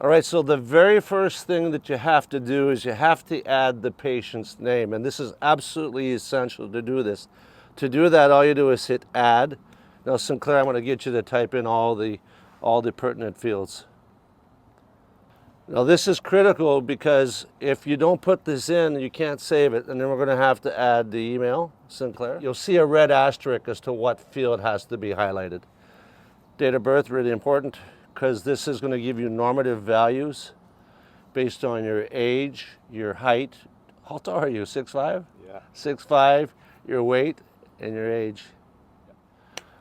All right, so the very first thing that you have to do is you have to add the patient's name, and this is absolutely essential to do this. To do that, all you do is hit add. Now, Sinclair, I'm going to get you to type in all the pertinent fields. Now, this is critical because if you don't put this in, you can't save it, and then we're going to have to add the email, Sinclair. You'll see a red asterisk as to what field has to be highlighted. Date of birth, really important, because this is going to give you normative values based on your age, your height. How tall are you, 6'5"? Yeah. 6'5", your weight, and your age.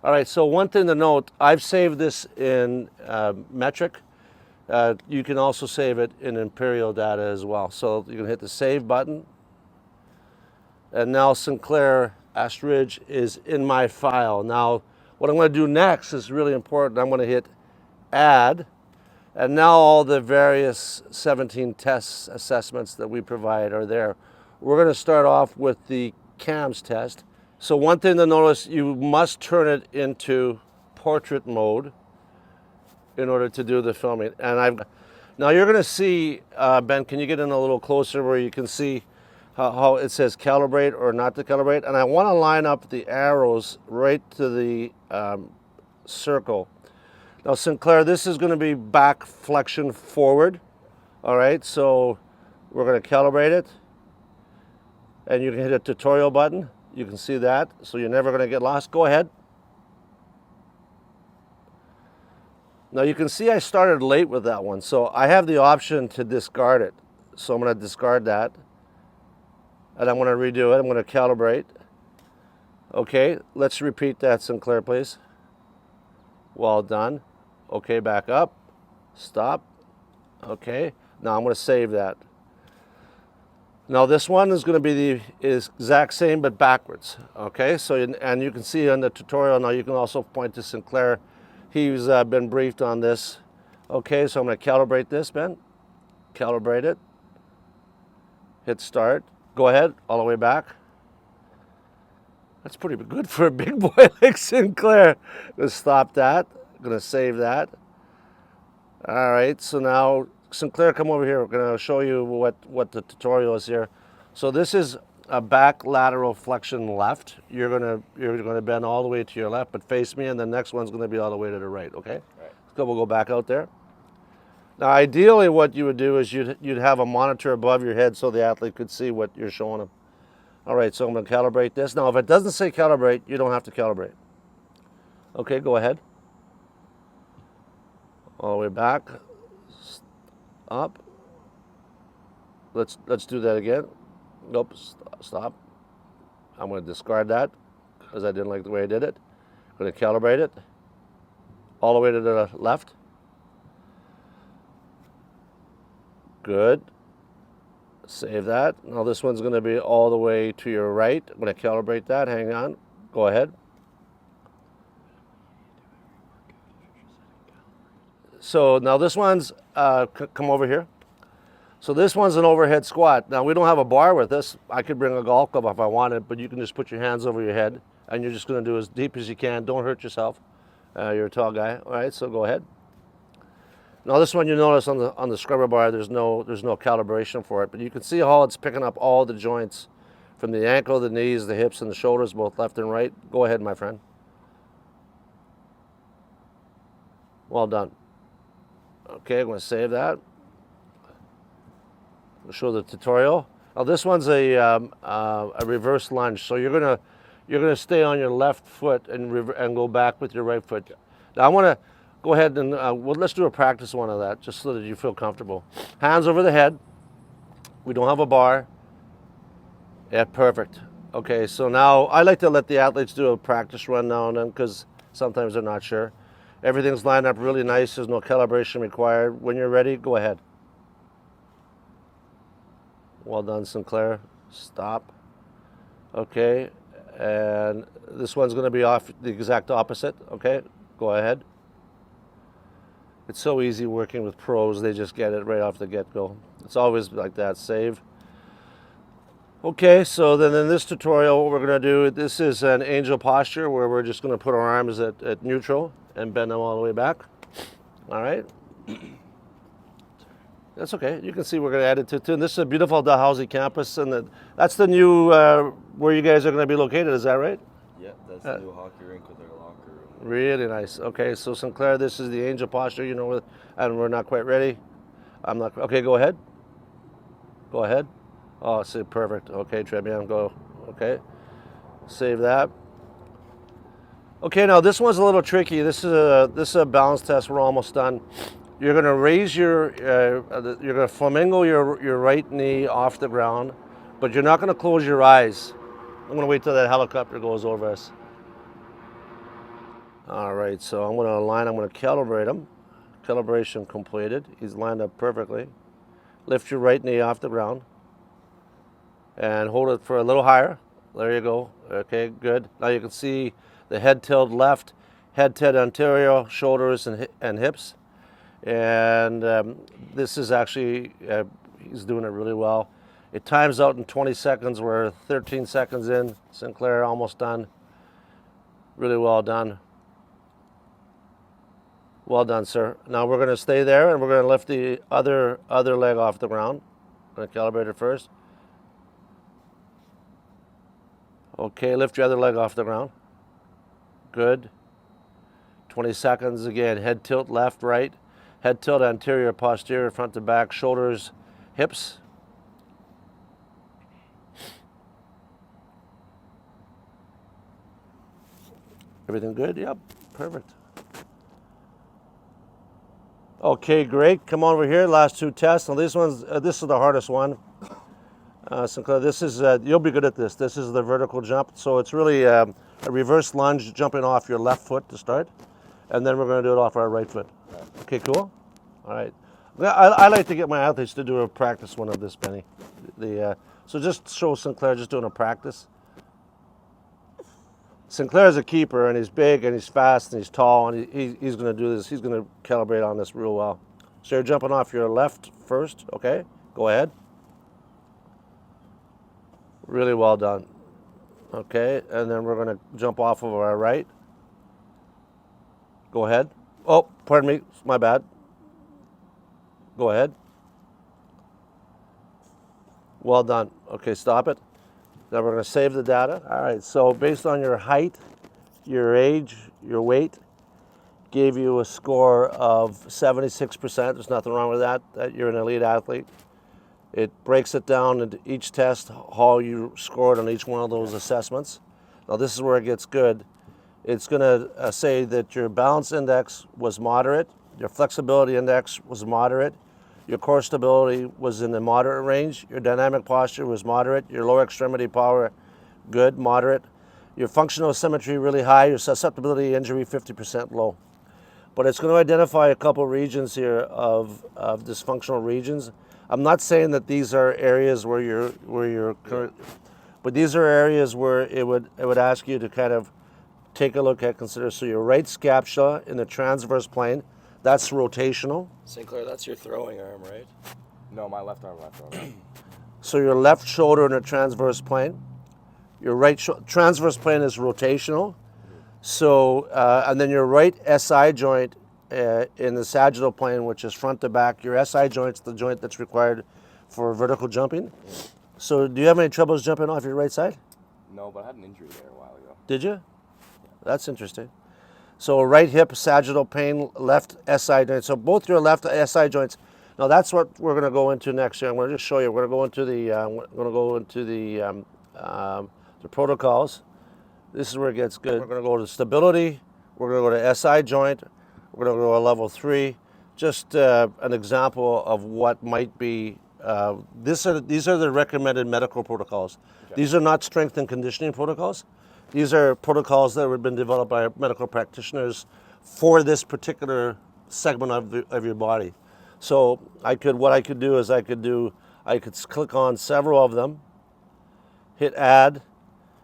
All right, so one thing to note, I've saved this in metric. You can also save it in imperial data as well. So you can hit the save button. And now Sinclair Astridge is in my file. Now, what I'm going to do next is really important. I'm going to hit add. And now all the various 17 test assessments that we provide are there. We're going to start off with the KAMS test. So one thing to notice, you must turn it into portrait mode in order to do the filming. And now you're going to see, Ben, can you get in a little closer where you can see how it says calibrate or not to calibrate? And I want to line up the arrows right to the circle. Now, Sinclair, this is going to be back flexion forward. All right, so we're going to calibrate it. And you can hit a tutorial button. You can see that, so you're never going to get lost. Go ahead. Now you can see I started late with that one, so I have the option to discard it. So I'm going to discard that, and I'm going to redo it. I'm going to calibrate. Okay, let's repeat that, Sinclair, please. Well done. Okay, back up. Stop. Okay, now I'm going to save that. Now this one is going to be the exact same but backwards. Okay, so and you can see in the tutorial now you can also point to Sinclair. He's been briefed on this. Okay, so I'm going to calibrate this, Ben. Calibrate it. Hit start. Go ahead, all the way back. That's pretty good for a big boy like Sinclair. I'm going to stop that. I'm going to save that. All right, so now Sinclair, come over here. We're going to show you what the tutorial is here. So this is a back lateral flexion left. You're gonna bend all the way to your left, but face me, and the next one's going to be all the way to the right. Okay. Right. So we'll go back out there. Now, ideally, what you would do is you'd have a monitor above your head so the athlete could see what you're showing them. All right, so I'm going to calibrate this. Now, if it doesn't say calibrate, you don't have to calibrate. Okay, go ahead. All the way back. Up. Let's do that again. Nope, stop. I'm going to discard that because I didn't like the way I did it. I'm going to calibrate it all the way to the left. Good. Save that. Now this one's going to be all the way to your right. I'm going to calibrate that. Hang on. Go ahead. So now this one's, come over here. So this one's an overhead squat. Now we don't have a bar with this. I could bring a golf club if I wanted, but you can just put your hands over your head and you're just going to do as deep as you can. Don't hurt yourself. You're a tall guy. All right, so go ahead. Now this one, you notice on the scrubber bar, there's no calibration for it, but you can see how it's picking up all the joints from the ankle, the knees, the hips, and the shoulders, both left and right. Go ahead, my friend. Well done. Okay, I'm going to save that. I'll show the tutorial. Now this one's a reverse lunge, so you're gonna stay on your left foot and go back with your right foot. Now I want to go ahead and let's do a practice one of that, just so that you feel comfortable. Hands over the head. We don't have a bar. Yeah, perfect. Okay, so now I like to let the athletes do a practice run now and then because sometimes they're not sure. Everything's lined up really nice. There's no calibration required. When you're ready, go ahead. Well done, Sinclair. Stop. Okay, and this one's going to be off the exact opposite. Okay, go ahead. It's so easy working with pros. They just get it right off the get-go. It's always like that. Save. Okay, so then in this tutorial, what we're going to do, this is an angel posture where we're just going to put our arms at neutral and bend them all the way back. All right. That's okay. You can see we're going to add it to too. And this is a beautiful Dalhousie campus, and that's the new where you guys are going to be located. Is that right? Yeah, that's the new hockey rink with our locker room. Really nice. Okay, so Sinclair, this is the angel posture. You know, and we're not quite ready. I'm not. Okay, go ahead. Go ahead. Oh, see, perfect. Okay, très bien. Go. Okay, save that. Okay, now this one's a little tricky. This is a balance test. We're almost done. You're going to raise you're going to flamingo your right knee off the ground, but you're not going to close your eyes. I'm going to wait till that helicopter goes over us. All right, so I'm going to align. I'm going to calibrate him. Calibration completed. He's lined up perfectly. Lift your right knee off the ground and hold it for a little higher. There you go. Okay, good. Now you can see the head tilt left, head tilt anterior, shoulders and hips. And this is actually, he's doing it really well. It times out in 20 seconds. We're 13 seconds in. Sinclair almost done. Really well done. Well done, sir. Now we're going to stay there and we're going to lift the other leg off the ground. I'm going to calibrate it first. Okay, lift your other leg off the ground. Good. 20 seconds again. Head tilt left, right. Head tilt anterior, posterior, front to back, shoulders, hips. Everything good? Yep, perfect. Okay, great. Come over here. Last two tests. Now this is the hardest one. Sinclair, this is you'll be good at this. This is the vertical jump. So it's really a reverse lunge, jumping off your left foot to start, and then we're going to do it off our right foot. Okay, cool. All right. I like to get my athletes to do a practice one of this, Benny. So just show Sinclair just doing a practice. Sinclair's a keeper, and he's big, and he's fast, and he's tall, and he's going to do this. He's going to calibrate on this real well. So you're jumping off your left first, okay? Go ahead. Really well done. Okay, and then we're going to jump off of our right. Go ahead. Oh, pardon me, my bad. Go ahead. Well done. Okay, stop it. Now we're going to save the data. All right, so based on your height, your age, your weight, gave you a score of 76%. There's nothing wrong with that. You're an elite athlete. It breaks it down into each test, how you scored on each one of those assessments. Now this is where it gets good. It's going to say that your balance index was moderate, your flexibility index was moderate, your core stability was in the moderate range, your dynamic posture was moderate, your lower extremity power good, moderate, your functional symmetry really high, your susceptibility to injury 50% low. But it's going to identify a couple regions here of dysfunctional regions. I'm not saying that these are areas where you're current, but these are areas where it would ask you to kind of take a look at, consider. So your right scapula in the transverse plane, that's rotational. Sinclair, that's your throwing arm, right? No, my left arm. So your left shoulder in the transverse plane, your right transverse plane is rotational. So and then your right SI joint in the sagittal plane, which is front to back. Your SI joint's the joint that's required for vertical jumping. So do you have any troubles jumping off your right side? No, but I had an injury there a while ago. Did you? That's interesting. So right hip, sagittal plane, left SI joint. So both your left SI joints. Now that's what we're going to go into next year. I'm going to just show you. We're going to go into the protocols. This is where it gets good. We're going to go to stability. We're going to go to SI joint. We're going to go to level 3. Just an example of what might be. These are the recommended medical protocols. Okay. These are not strength and conditioning protocols. These are protocols that have been developed by medical practitioners for this particular segment of your body. So what I could do is I could click on several of them, hit add,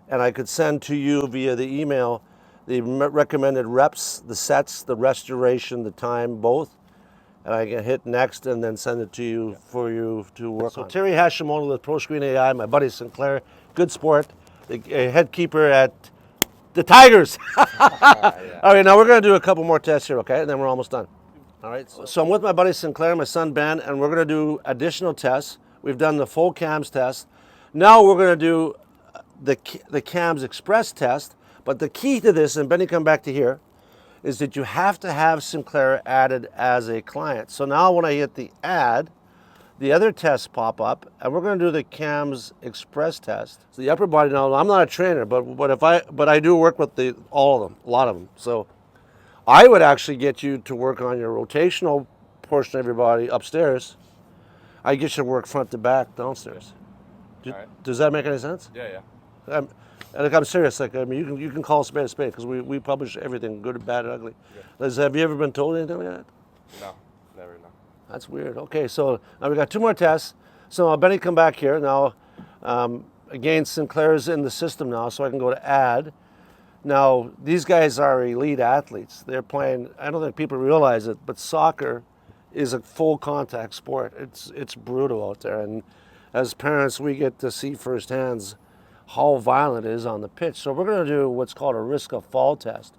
and I could send to you via the email the recommended reps, the sets, the restoration, the time, both. And I can hit next and then send it to you for you to work on. So Terry Hashimoto with ProScreen AI, my buddy Sinclair, good sport, the head keeper at the Tigers. All right, now we're going to do a couple more tests here, okay? And then we're almost done. All right, so I'm with my buddy Sinclair, my son Ben, and we're going to do additional tests. We've done the full KAMS test. Now we're going to do the KAMS Express test. But the key to this, and Benny, come back to here, is that you have to have Sinclair added as a client. So now when I hit the add, the other tests pop up, and we're going to do the KAMS Express test. So the upper body. Now I'm not a trainer, but I do work with all of them, a lot of them. So I would actually get you to work on your rotational portion of your body upstairs. I get you to work front to back downstairs. All right. Does that make any sense? Yeah. I'm serious. Like, I mean, you can call a spade because we publish everything, good, bad, and ugly. Yeah. Have you ever been told anything like that? No, never. No. That's weird. Okay, so now we got 2 more tests. So Benny, come back here now. Again, Sinclair's in the system now, so I can go to add. Now, these guys are elite athletes. They're playing, I don't think people realize it, but soccer is a full contact sport. It's brutal out there. And as parents, we get to see firsthand how violent it is on the pitch. So we're going to do what's called a risk of fall test.